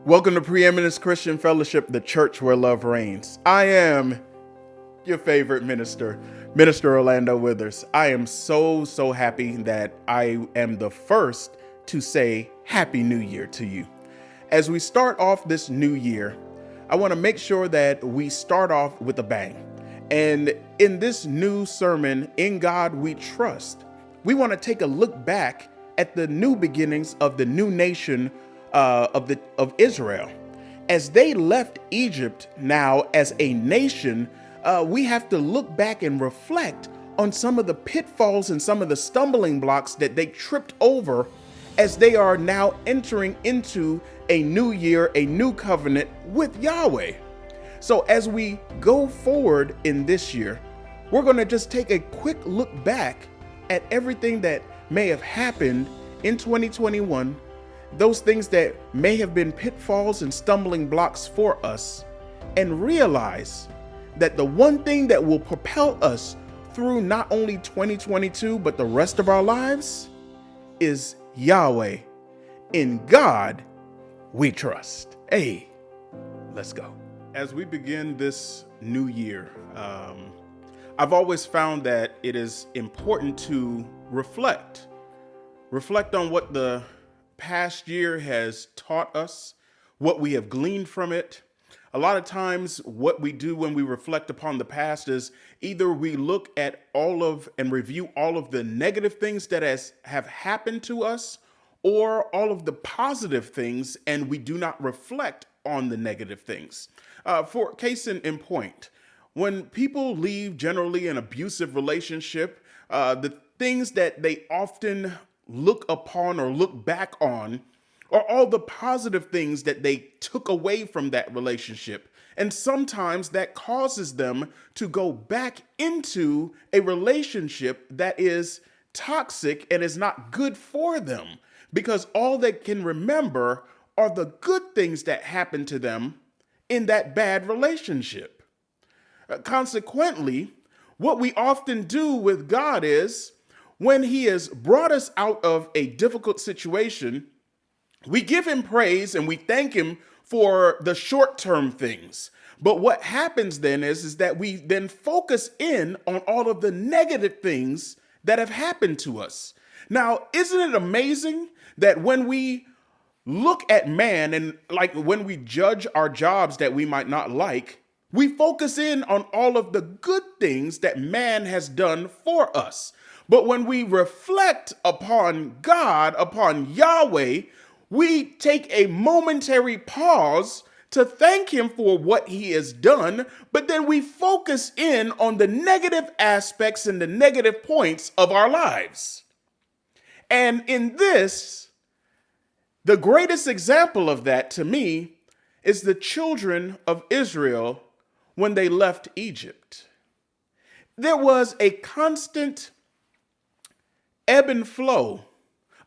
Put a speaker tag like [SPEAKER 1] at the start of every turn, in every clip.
[SPEAKER 1] Welcome to Preeminence Christian Fellowship, the church where love reigns. I am your favorite minister, Minister Orlando Withers. I am so happy that I am the first to say Happy New Year to you. As we start off this new year, I want to make sure that we start off with a bang. And in this new sermon, In God We Trust, we want to take a look back at the new beginnings of the new nation of Israel. As they left Egypt now as a nation, we have to look back and reflect on some of the pitfalls and some of the stumbling blocks that they tripped over as they are now entering into a new year, a new covenant with Yahweh. So as we go forward in this year, we're going to just take a quick look back at everything that may have happened in 2021, those things that may have been pitfalls and stumbling blocks for us, and realize that the one thing that will propel us through not only 2022, but the rest of our lives is Yahweh. In God, we trust. Hey, let's go. As we begin this new year, I've always found that it is important to reflect on what the past year has taught us, what we have gleaned from it. A lot of times what we do when we reflect upon the past is either we look at all of and review all of the negative things that have happened to us, or all of the positive things, and we do not reflect on the negative things. For case in point, when people leave generally an abusive relationship, the things that they often look upon or look back on are all the positive things that they took away from that relationship. And sometimes that causes them to go back into a relationship that is toxic and is not good for them, because all they can remember are the good things that happened to them in that bad relationship. Consequently, what we often do with God is, when he has brought us out of a difficult situation, we give him praise and we thank him for the short-term things. But what happens then is that we then focus in on all of the negative things that have happened to us. Now, isn't it amazing that when we look at man, and like when we judge our jobs that we might not like, we focus in on all of the good things that man has done for us. But when we reflect upon God, upon Yahweh, we take a momentary pause to thank him for what he has done, but then we focus in on the negative aspects and the negative points of our lives. And in this, the greatest example of that to me is the children of Israel when they left Egypt. There was a constant ebb and flow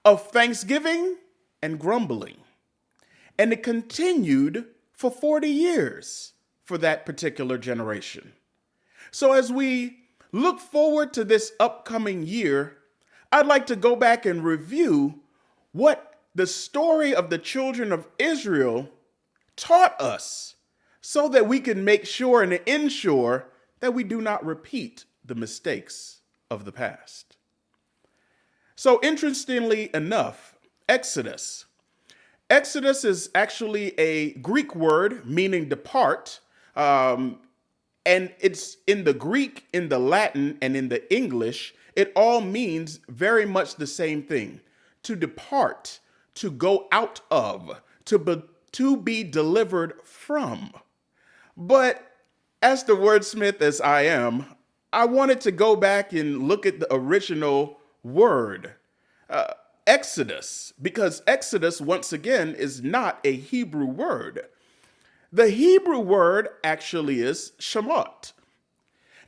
[SPEAKER 1] of thanksgiving and grumbling. And it continued for 40 years for that particular generation. So as we look forward to this upcoming year, I'd like to go back and review what the story of the children of Israel taught us, so that we can make sure and ensure that we do not repeat the mistakes of the past. So interestingly enough, Exodus is actually a Greek word meaning depart, and it's in the Greek, in the Latin, and in the English, it all means very much the same thing: to depart, to go out of, to be delivered from. But as the wordsmith as I am, I wanted to go back and look at the original word, Exodus, because Exodus, once again, is not a Hebrew word. The Hebrew word actually is Shemot.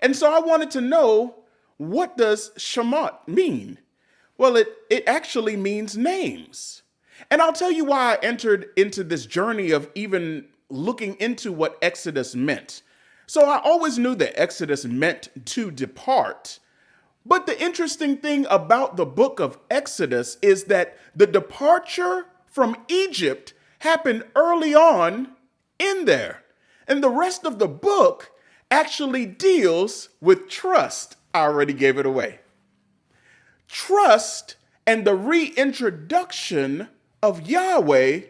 [SPEAKER 1] And so I wanted to know, what does Shemot mean? Well, it actually means names. And I'll tell you why I entered into this journey of even looking into what Exodus meant. So I always knew that Exodus meant to depart. But the interesting thing about the book of Exodus is that the departure from Egypt happened early on in there. And the rest of the book actually deals with trust. I already gave it away. Trust and the reintroduction of Yahweh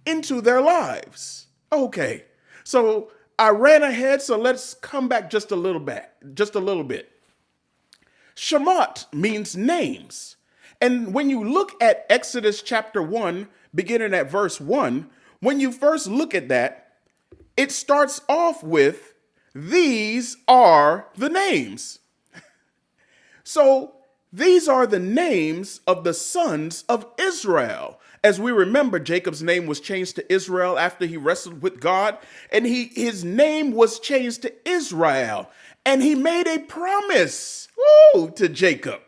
[SPEAKER 1] into their lives. Okay, so I ran ahead, so let's come back just a little bit. Shemot means names. And when you look at Exodus chapter 1, beginning at verse 1, when you first look at that, it starts off with, these are the names. So these are the names of the sons of Israel. As we remember, Jacob's name was changed to Israel after he wrestled with God, and his name was changed to Israel. And he made a promise to Jacob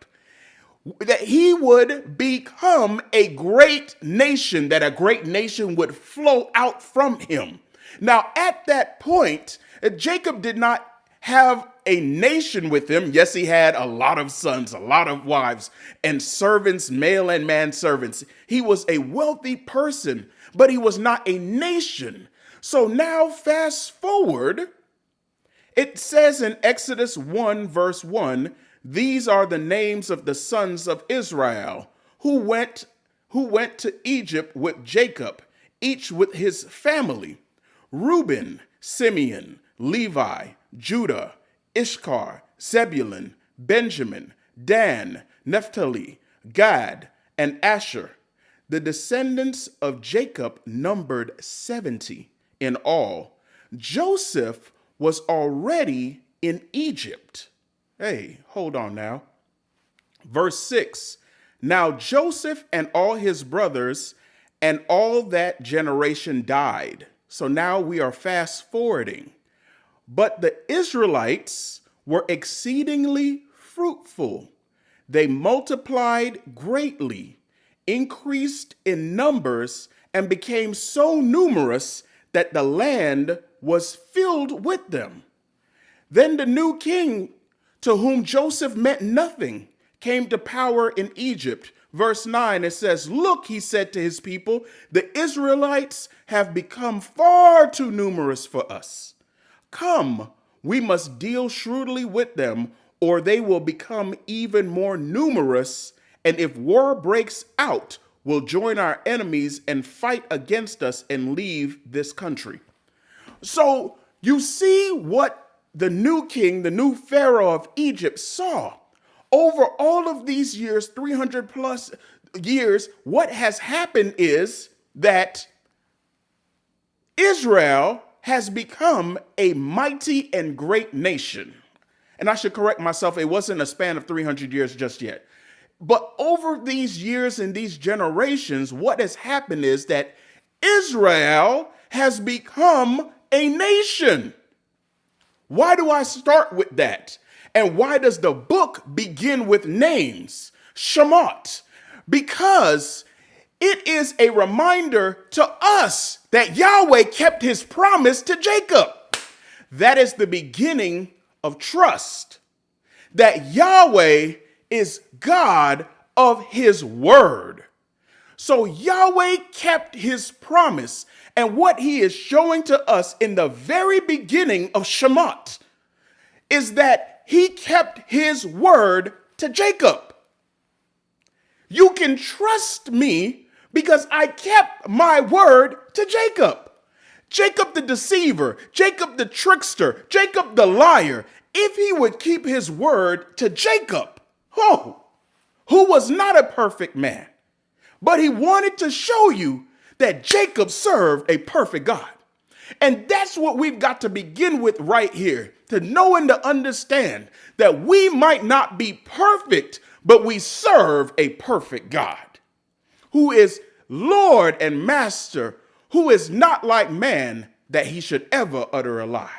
[SPEAKER 1] that he would become a great nation, that a great nation would flow out from him. Now, at that point, Jacob did not have a nation with him. Yes, he had a lot of sons, a lot of wives, and servants, male and man servants. He was a wealthy person, but he was not a nation. So now fast forward, it says in Exodus 1, verse 1, these are the names of the sons of Israel who went to Egypt with Jacob, each with his family: Reuben, Simeon, Levi, Judah, Issachar, Zebulun, Benjamin, Dan, Naphtali, Gad, and Asher. The descendants of Jacob numbered 70 in all. Joseph was already in Egypt. Hey, hold on now. Verse 6. Now Joseph and all his brothers and all that generation died. So now we are fast forwarding. But the Israelites were exceedingly fruitful. They multiplied greatly, increased in numbers, and became so numerous that the land was filled with them. Then the new king, to whom Joseph meant nothing, came to power in Egypt. Verse 9, it says, look, he said to his people, the Israelites have become far too numerous for us. Come, we must deal shrewdly with them, or they will become even more numerous, and if war breaks out, will join our enemies and fight against us and leave this country. So you see what the new king, the new Pharaoh of Egypt saw. Over all of these years, 300 plus years, what has happened is that Israel has become a mighty and great nation. And I should correct myself, it wasn't a span of 300 years just yet. But over these years and these generations, what has happened is that Israel has become a nation. Why do I start with that? And why does the book begin with names? Shemot. Because it is a reminder to us that Yahweh kept his promise to Jacob. That is the beginning of trust. That Yahweh is God of his word. So Yahweh kept his promise. And what he is showing to us in the very beginning of Shemot is that he kept his word to Jacob. You can trust me because I kept my word to Jacob. Jacob the deceiver, Jacob the trickster, Jacob the liar, if he would keep his word to Jacob, who was not a perfect man, but he wanted to show you that Jacob served a perfect God. And that's what we've got to begin with right here, to know and to understand that we might not be perfect, but we serve a perfect God who is Lord and Master, who is not like man that he should ever utter a lie.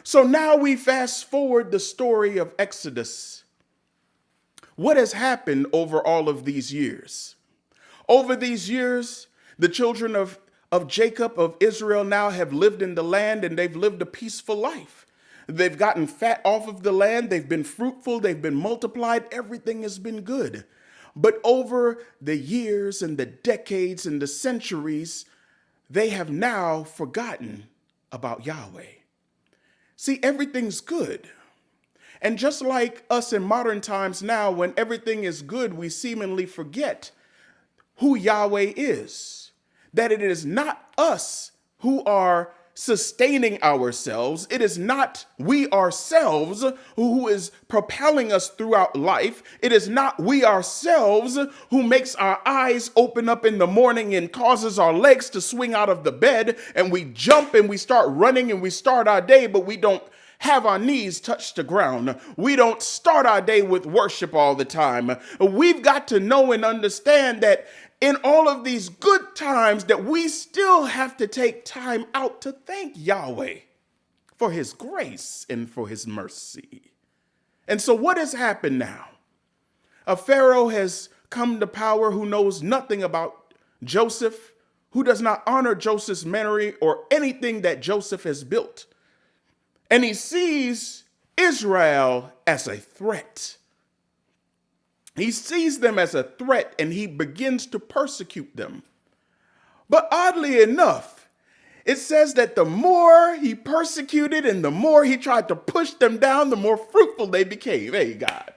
[SPEAKER 1] So now we fast forward the story of Exodus. What has happened over all of these years? Over these years, the children of Jacob, of Israel, now have lived in the land, and they've lived a peaceful life. They've gotten fat off of the land. They've been fruitful. They've been multiplied. Everything has been good. But over the years and the decades and the centuries, they have now forgotten about Yahweh. See, everything's good. And just like us in modern times now, when everything is good, we seemingly forget who Yahweh is. That it is not us who are sustaining ourselves. It is not we ourselves who is propelling us throughout life. It is not we ourselves who makes our eyes open up in the morning and causes our legs to swing out of the bed and we jump and we start running and we start our day, but we don't have our knees touch the ground. We don't start our day with worship all the time. We've got to know and understand that in all of these good times that we still have to take time out to thank Yahweh for his grace and for his mercy. And so what has happened now? A Pharaoh has come to power who knows nothing about Joseph, who does not honor Joseph's memory or anything that Joseph has built. And he sees Israel as a threat. He sees them as a threat and he begins to persecute them. But oddly enough, it says that the more he persecuted and the more he tried to push them down, the more fruitful they became. Hey, God.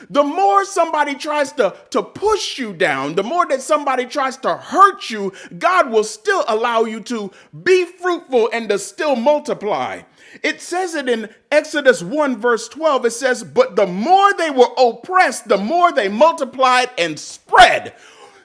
[SPEAKER 1] The more somebody tries to push you down, the more that somebody tries to hurt you, God will still allow you to be fruitful and to still multiply. It says it in Exodus 1 verse 12. It says, but the more they were oppressed, the more they multiplied and spread.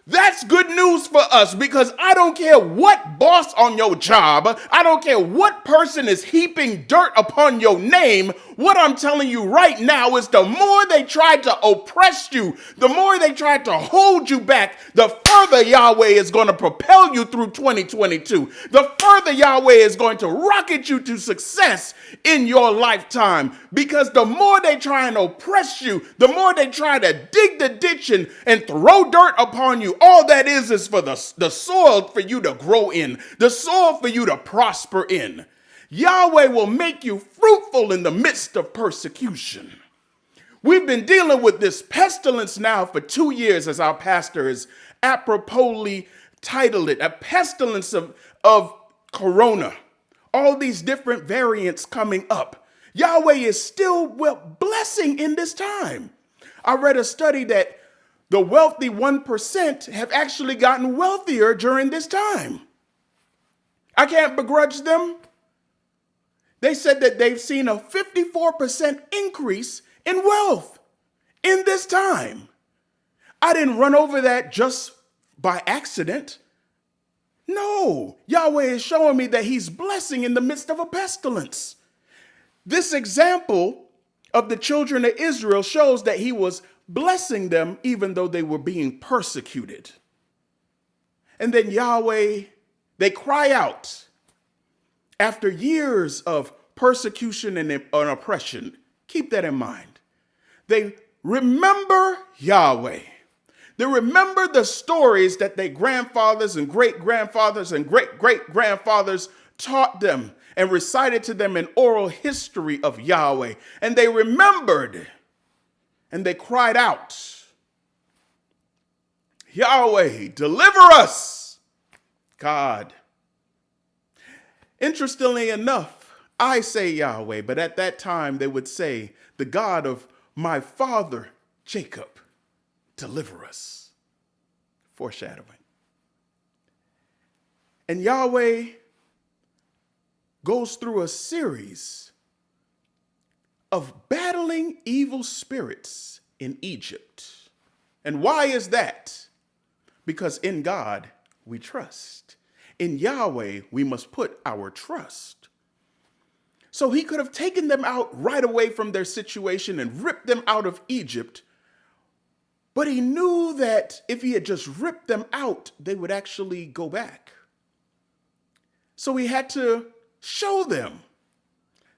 [SPEAKER 1] That's good news for us because I don't care what boss on your job, I don't care what person is heaping dirt upon your name. What I'm telling you right now is the more they tried to oppress you, the more they tried to hold you back, the further Yahweh is going to propel you through 2022. The further Yahweh is going to rocket you to success in your lifetime, because the more they try and oppress you, the more they try to dig the ditch and throw dirt upon you. All that is for the soil for you to grow in, the soil for you to prosper in. Yahweh will make you fruitful in the midst of persecution. We've been dealing with this pestilence now for 2 years, as our pastor has aproposly titled it, a pestilence of corona. All these different variants coming up. Yahweh is still blessing in this time. I read a study that the wealthy 1% have actually gotten wealthier during this time. I can't begrudge them. They said that they've seen a 54% increase in wealth in this time. I didn't run over that just by accident. No, Yahweh is showing me that he's blessing in the midst of a pestilence. This example of the children of Israel shows that he was blessing them even though they were being persecuted. And then Yahweh, they cry out after years of persecution and oppression. Keep that in mind. They remember Yahweh. They remember the stories that their grandfathers and great-grandfathers and great-great-grandfathers taught them and recited to them an oral history of Yahweh. And they remembered and they cried out, Yahweh, deliver us, God. Interestingly enough, I say Yahweh, but at that time they would say, the God of my father Jacob, deliver us. Foreshadowing. And Yahweh goes through a series of battling evil spirits in Egypt. And why is that? Because in God we trust. In Yahweh we must put our trust. So he could have taken them out right away from their situation and ripped them out of Egypt. But he knew that if he had just ripped them out, they would actually go back. So he had to show them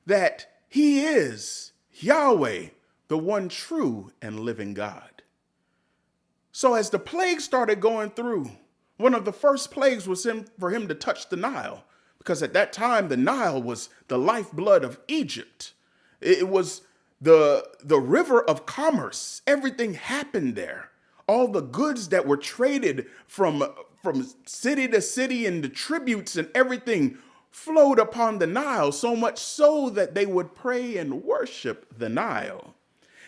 [SPEAKER 1] that he is Yahweh, the one true and living God. So as the plague started going through, one of the first plagues was for him to touch the Nile, because at that time the Nile was the lifeblood of Egypt. It was the river of commerce. Everything happened there. all the goods that were traded from city to city, and the tributes and everything flowed upon the Nile, so much so that they would pray and worship the Nile.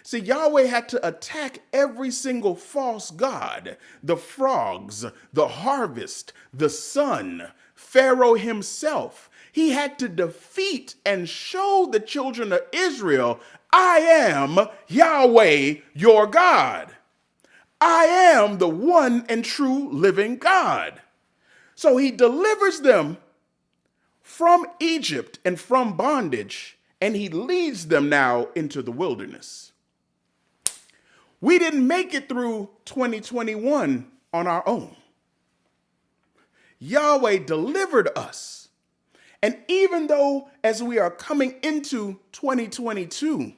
[SPEAKER 1] See, Yahweh had to attack every single false god, the frogs, the harvest, the sun, Pharaoh himself. He had to defeat and show the children of Israel, I am Yahweh, your God. I am the one and true living God. So he delivers them from Egypt and from bondage, and he leads them now into the wilderness. We didn't make it through 2021 on our own. Yahweh delivered us. And even though as we are coming into 2022,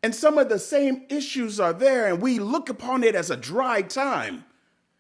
[SPEAKER 1] and some of the same issues are there, and we look upon it as a dry time,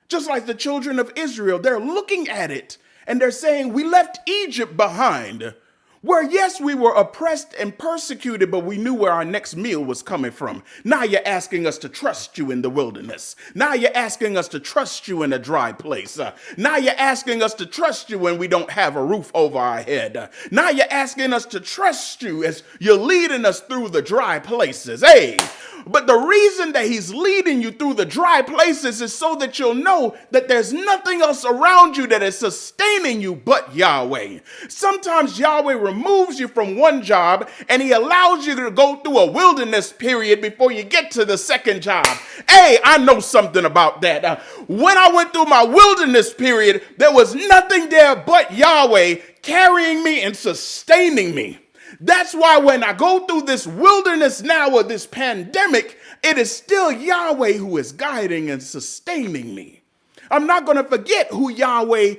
[SPEAKER 1] just like the children of Israel, they're looking at it and they're saying, we left Egypt behind, where yes, we were oppressed and persecuted, but we knew where our next meal was coming from. Now you're asking us to trust you in the wilderness. Now you're asking us to trust you in a dry place. Now you're asking us to trust you when we don't have a roof over our head. Now you're asking us to trust you as you're leading us through the dry places. Hey, but the reason that he's leading you through the dry places is so that you'll know that there's nothing else around you that is sustaining you but Yahweh. Sometimes Yahweh removes you from one job and he allows you to go through a wilderness period before you get to the second job. Hey, I know something about that. When I went through my wilderness period, there was nothing there but Yahweh carrying me and sustaining me. That's why when I go through this wilderness now or this pandemic, it is still Yahweh who is guiding and sustaining me. I'm not going to forget who Yahweh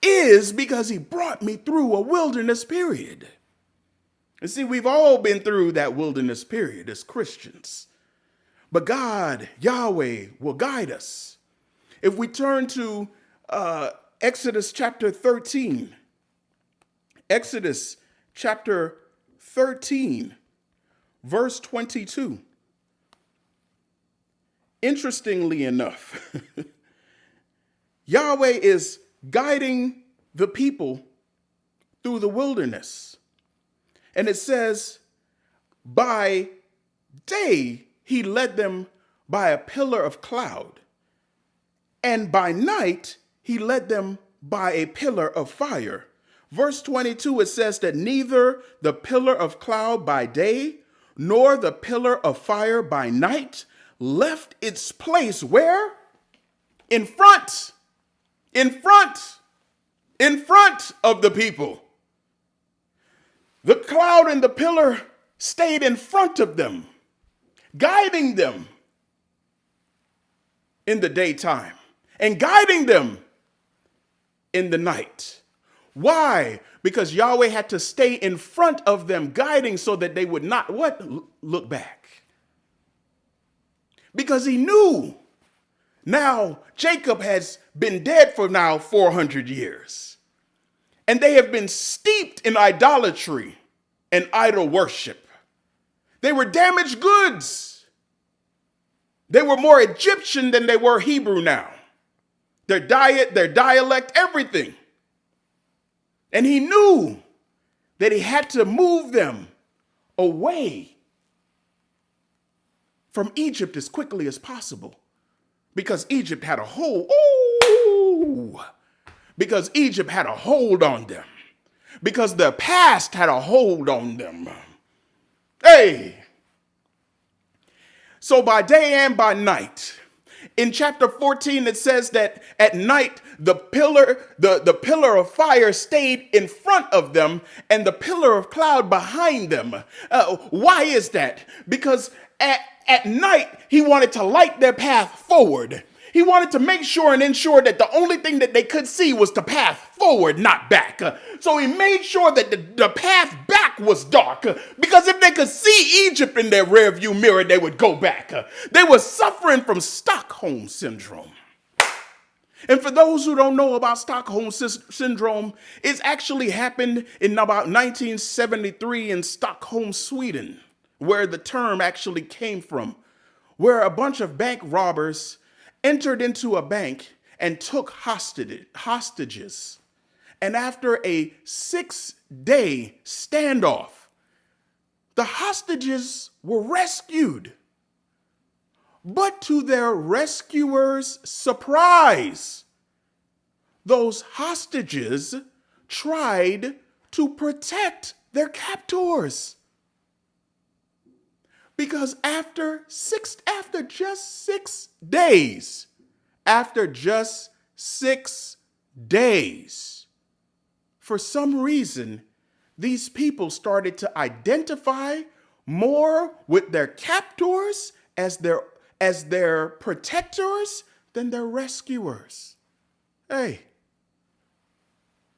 [SPEAKER 1] is because he brought me through a wilderness period. And see, we've all been through that wilderness period as Christians. But God, Yahweh, will guide us. If we turn to Exodus chapter 13, Exodus chapter 13, verse 22. Interestingly enough, Yahweh is guiding the people through the wilderness. And it says, by day he led them by a pillar of cloud, and by night he led them by a pillar of fire. Verse 22, it says that neither the pillar of cloud by day nor the pillar of fire by night left its place where? In front of the people. The cloud and the pillar stayed in front of them, guiding them in the daytime and guiding them in the night. Why? Because Yahweh had to stay in front of them, guiding so that they would not what? Look back. Because he knew now Jacob has been dead for now 400 years. And they have been steeped in idolatry and idol worship. They were damaged goods. They were more Egyptian than they were Hebrew now. Their diet, their dialect, everything. And he knew that he had to move them away from Egypt as quickly as possible. Because Egypt had a hold. Because Egypt had a hold on them. Because their past had a hold on them. Hey. So by day and by night. In chapter 14, it says that at night, the pillar of fire stayed in front of them and the pillar of cloud behind them. Why is that? Because at night, he wanted to light their path forward. He wanted to make sure and ensure that the only thing that they could see was the path forward, not back. So he made sure that the path back was dark, because if they could see Egypt in their rearview mirror, they would go back. They were suffering from Stockholm syndrome. And for those who don't know about Stockholm syndrome, it's actually happened in about 1973 in Stockholm, Sweden, where the term actually came from, where a bunch of bank robbers entered into a bank and took hostages. And after a 6-day standoff, the hostages were rescued. But to their rescuers' surprise, those hostages tried to protect their captors. Because after just 6 days, for some reason, these people started to identify more with their captors as their protectors than their rescuers. Hey,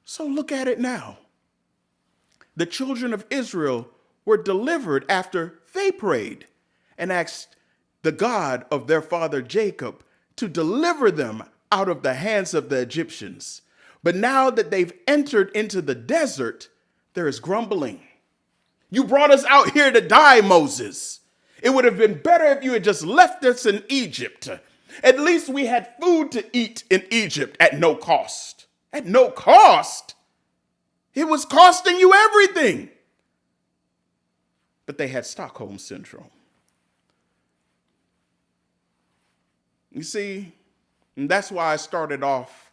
[SPEAKER 1] so look at it now. The children of Israel were delivered after they prayed and asked the God of their father Jacob to deliver them out of the hands of the Egyptians. But now that they've entered into the desert, there is grumbling. You brought us out here to die, Moses. It would have been better if you had just left us in Egypt. At least we had food to eat in Egypt at no cost. At no cost? It was costing you everything. But they had Stockholm Syndrome. You see, and that's why I started off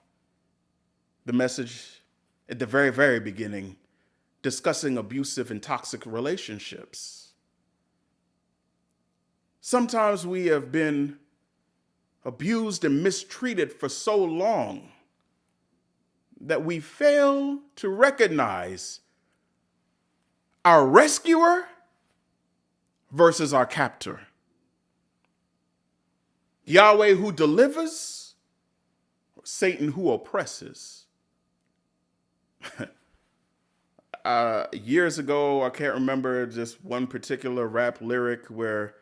[SPEAKER 1] the message at the very, very beginning, discussing abusive and toxic relationships. Sometimes we have been abused and mistreated for so long that we fail to recognize our rescuer versus our captor. Yahweh who delivers, or Satan who oppresses. Years ago, I can't remember just one particular rap lyric where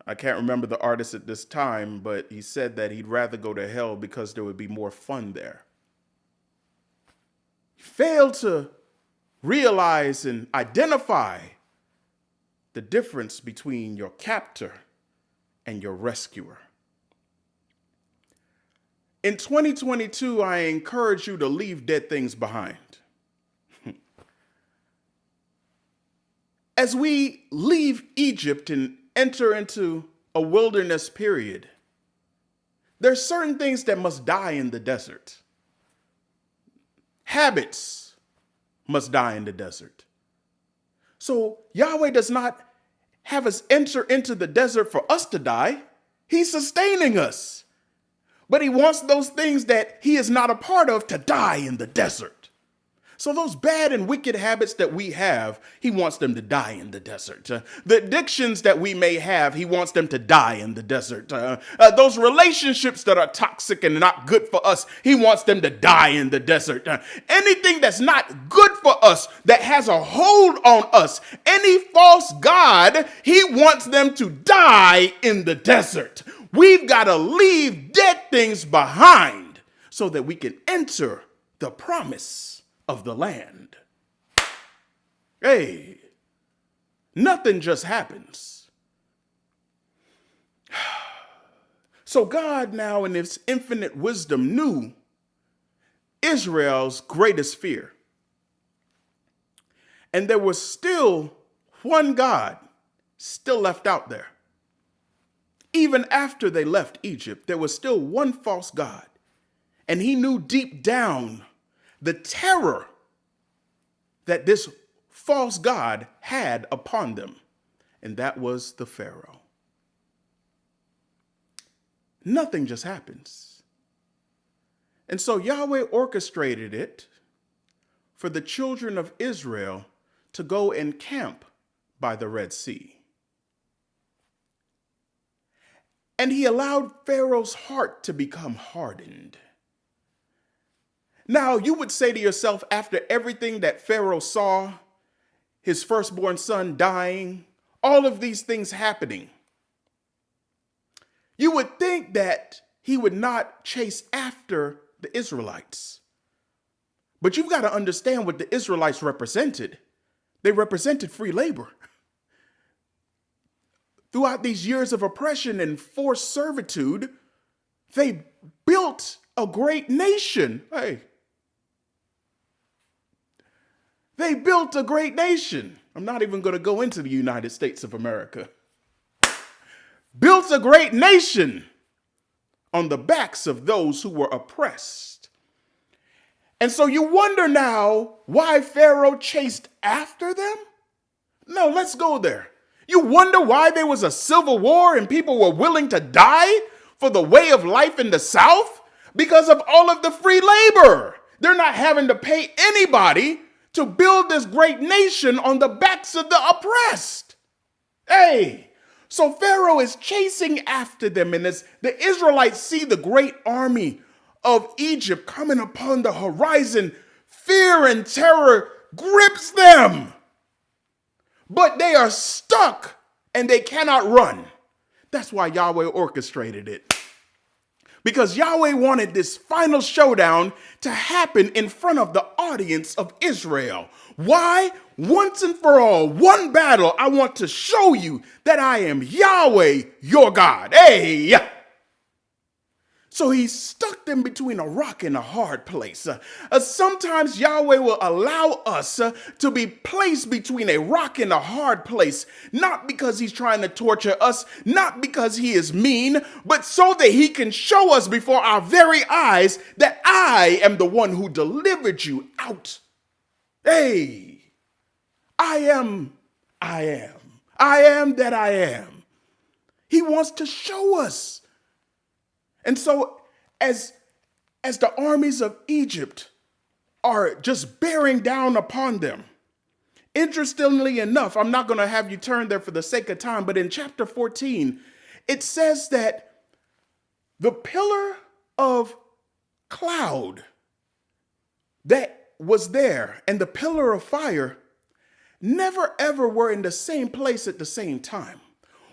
[SPEAKER 1] I can't remember the artist at this time, but he said that he'd rather go to hell because there would be more fun there. Fail to realize and identify the difference between your captor and your rescuer. In 2022, I encourage you to leave dead things behind. As we leave Egypt and enter into a wilderness period, there's certain things that must die in the desert. Habits must die in the desert. So Yahweh does not have us enter into the desert for us to die. He's sustaining us. But he wants those things that he is not a part of to die in the desert. So those bad and wicked habits that we have, he wants them to die in the desert. The addictions that we may have, he wants them to die in the desert. Those relationships that are toxic and not good for us, he wants them to die in the desert. Anything that's not good for us, that has a hold on us, any false god, he wants them to die in the desert. We've got to leave dead things behind so that we can enter the promise of the land. Hey, nothing just happens. So God now in his infinite wisdom knew Israel's greatest fear. And there was still one God still left out there. Even after they left Egypt, there was still one false god. And he knew deep down the terror that this false god had upon them, and that was the Pharaoh. Nothing just happens. And so Yahweh orchestrated it for the children of Israel to go and camp by the Red Sea. And he allowed Pharaoh's heart to become hardened. Now, you would say to yourself, after everything that Pharaoh saw, his firstborn son dying, all of these things happening, you would think that he would not chase after the Israelites. But you've got to understand what the Israelites represented. They represented free labor. Throughout these years of oppression and forced servitude, They built a great nation. Hey, they built a great nation. I'm not even going to go into the United States of America. Built a great nation on the backs of those who were oppressed. And so you wonder now why Pharaoh chased after them? No, let's go there. You wonder why there was a civil war and people were willing to die for the way of life in the South? Because of all of the free labor. They're not having to pay anybody to build this great nation on the backs of the oppressed. Hey, so Pharaoh is chasing after them, and as the Israelites see the great army of Egypt coming upon the horizon, fear and terror grips them. But they are stuck and they cannot run. That's why Yahweh orchestrated it. Because Yahweh wanted this final showdown to happen in front of the audience of Israel. Why? Once and for all, one battle, I want to show you that I am Yahweh, your God. Hey! So he stuck them between a rock and a hard place. Sometimes Yahweh will allow us to be placed between a rock and a hard place, not because he's trying to torture us, not because he is mean, but so that he can show us before our very eyes that I am the one who delivered you out. Hey, I am that I am. He wants to show us. And so as the armies of Egypt are just bearing down upon them, interestingly enough, I'm not going to have you turn there for the sake of time, but in chapter 14, it says that the pillar of cloud that was there and the pillar of fire never ever were in the same place at the same time.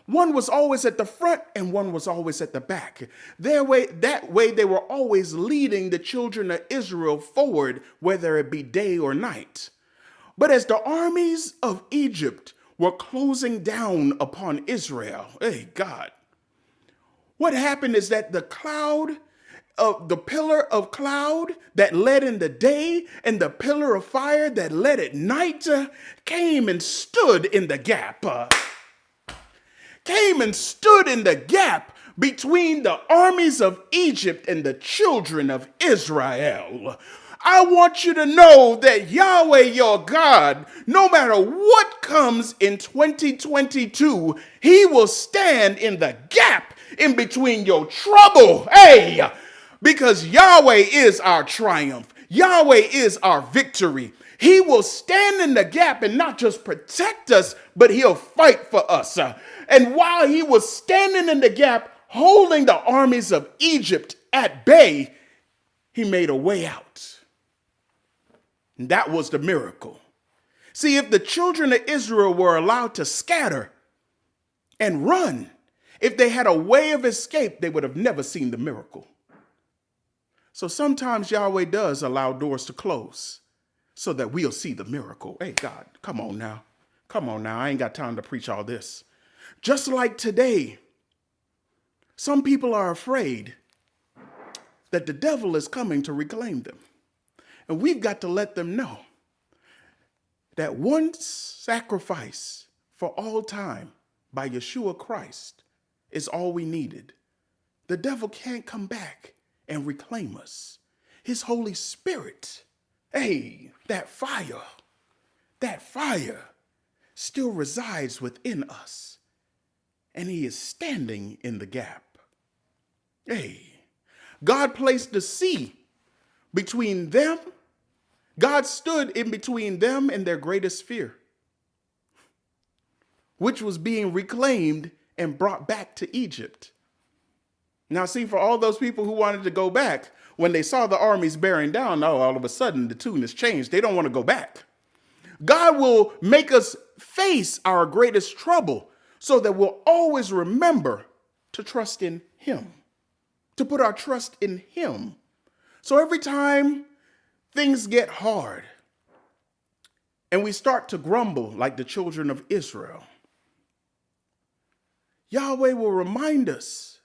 [SPEAKER 1] One was always at the front and one was always at the back. That way they were always leading the children of Israel forward, whether it be day or night. But as the armies of Egypt were closing down upon Israel, hey God, what happened is that the pillar of cloud that led in the day and the pillar of fire that led at night came and stood in the gap. Came and stood in the gap between the armies of Egypt and the children of Israel. I want you to know that Yahweh, your God, no matter what comes in 2022, he will stand in the gap in between your trouble. Hey, because Yahweh is our triumph. Yahweh is our victory. He will stand in the gap and not just protect us, but he'll fight for us. And while he was standing in the gap, holding the armies of Egypt at bay, he made a way out. And that was the miracle. See, if the children of Israel were allowed to scatter and run, if they had a way of escape, they would have never seen the miracle. So sometimes Yahweh does allow doors to close so that we'll see the miracle. Hey, God, come on now. Come on now. I ain't got time to preach all this. Just like today, some people are afraid that the devil is coming to reclaim them. And we've got to let them know that one sacrifice for all time by Yeshua Christ is all we needed. The devil can't come back and reclaim us. His Holy Spirit, hey, that fire still resides within us. And he is standing in the gap. Hey, God placed the sea between them. God stood in between them and their greatest fear, which was being reclaimed and brought back to Egypt. Now, see, for all those people who wanted to go back, when they saw the armies bearing down, all of a sudden the tune has changed. They don't want to go back. God will make us face our greatest trouble so that we'll always remember to trust in him, to put our trust in him. So every time things get hard and we start to grumble like the children of Israel, Yahweh will remind us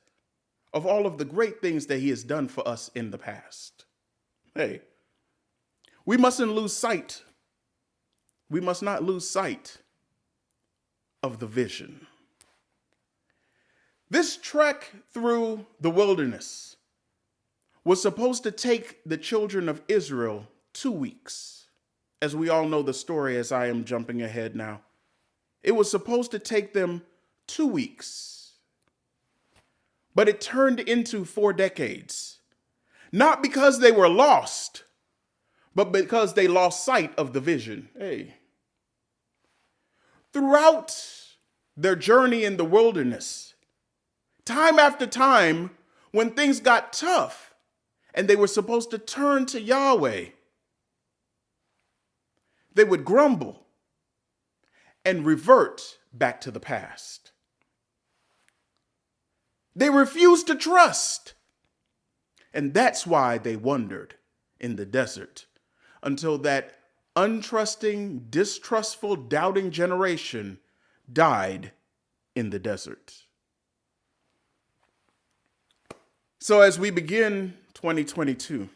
[SPEAKER 1] of all of the great things that he has done for us in the past. Hey, we mustn't lose sight. We must not lose sight of the vision. This trek through the wilderness was supposed to take the children of Israel 2 weeks. As we all know the story, as I am jumping ahead now, it was supposed to take them 2 weeks. But it turned into 4 decades. Not because they were lost, but because they lost sight of the vision. Hey. Throughout their journey in the wilderness, time after time, when things got tough and they were supposed to turn to Yahweh, they would grumble and revert back to the past. They refused to trust. And that's why they wandered in the desert until that untrusting, distrustful, doubting generation died in the desert. So as we begin 2022,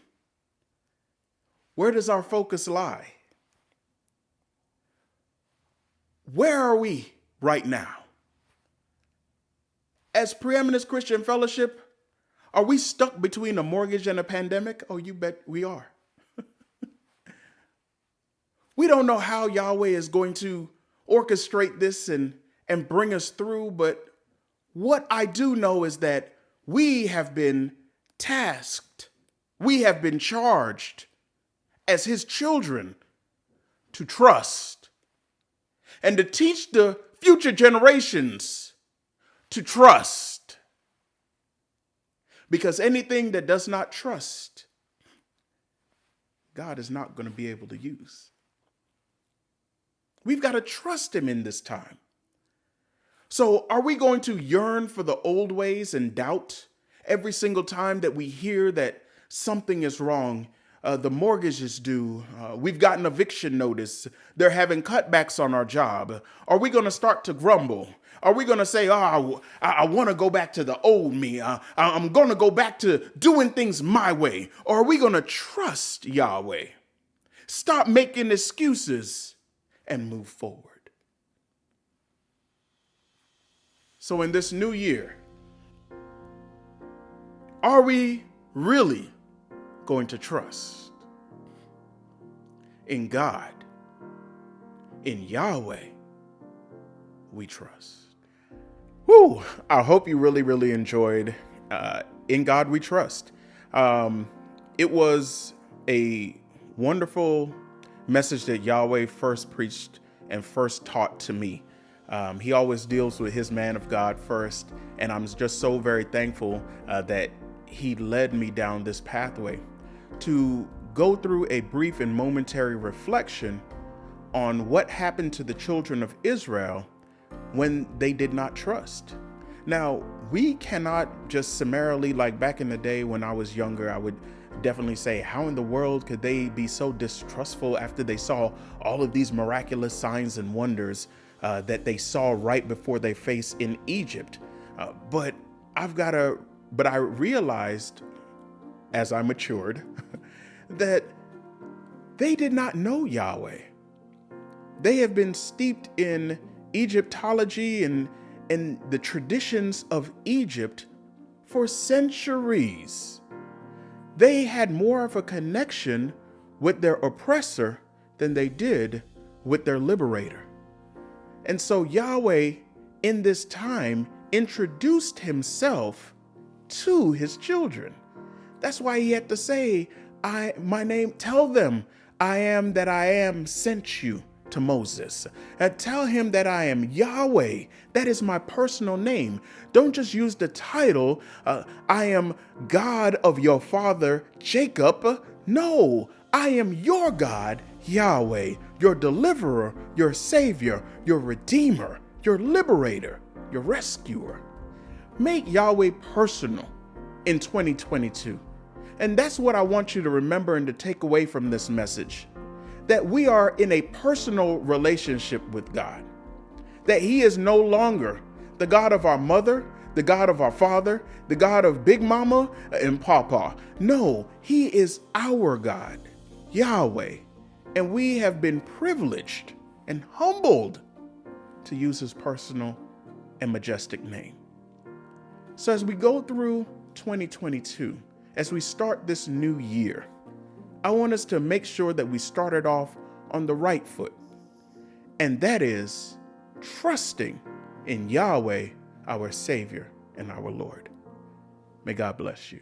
[SPEAKER 1] where does our focus lie? Where are we right now? As Preeminence Christian Fellowship, are we stuck between a mortgage and a pandemic? Oh, you bet we are. We don't know how Yahweh is going to orchestrate this and bring us through, but what I do know is that we have been tasked, we have been charged as his children to trust and to teach the future generations to trust. Because anything that does not trust, God is not going to be able to use. We've got to trust him in this time. So are we going to yearn for the old ways and doubt every single time that we hear that something is wrong? The mortgage is due. We've gotten eviction notice. They're having cutbacks on our job. Are we going to start to grumble? Are we going to say, I want to go back to the old me. I'm going to go back to doing things my way. Or are we going to trust Yahweh? Stop making excuses and move forward. So in this new year, are we really going to trust in God? In Yahweh, we trust. Whew, I hope you really enjoyed In God We Trust. It was a wonderful message that Yahweh first preached and first taught to me. He always deals with his man of God first, and I'm just so very thankful that he led me down this pathway to go through a brief and momentary reflection on what happened to the children of Israel when they did not trust. Now, we cannot just summarily, like back in the day when I was younger, I would definitely say, how in the world could they be so distrustful after they saw all of these miraculous signs and wonders that they saw right before their face in Egypt? But I realized as I matured that they did not know Yahweh. They have been steeped in Egyptology and the traditions of Egypt for centuries. They had more of a connection with their oppressor than they did with their liberator. And so Yahweh in this time introduced himself to his children. That's why he had to say, tell them I am that I am sent you to Moses. Tell him that I am Yahweh. That is my personal name. Don't just use the title, I am God of your father, Jacob. No, I am your God, Yahweh, your deliverer, your savior, your redeemer, your liberator, your rescuer. Make Yahweh personal in 2022. And that's what I want you to remember and to take away from this message. That we are in a personal relationship with God. That he is no longer the God of our mother, the God of our father, the God of Big Mama and Papa. No, he is our God, Yahweh. And we have been privileged and humbled to use his personal and majestic name. So as we go through 2022, as we start this new year, I want us to make sure that we started off on the right foot. And that is trusting in Yahweh, our Savior and our Lord. May God bless you.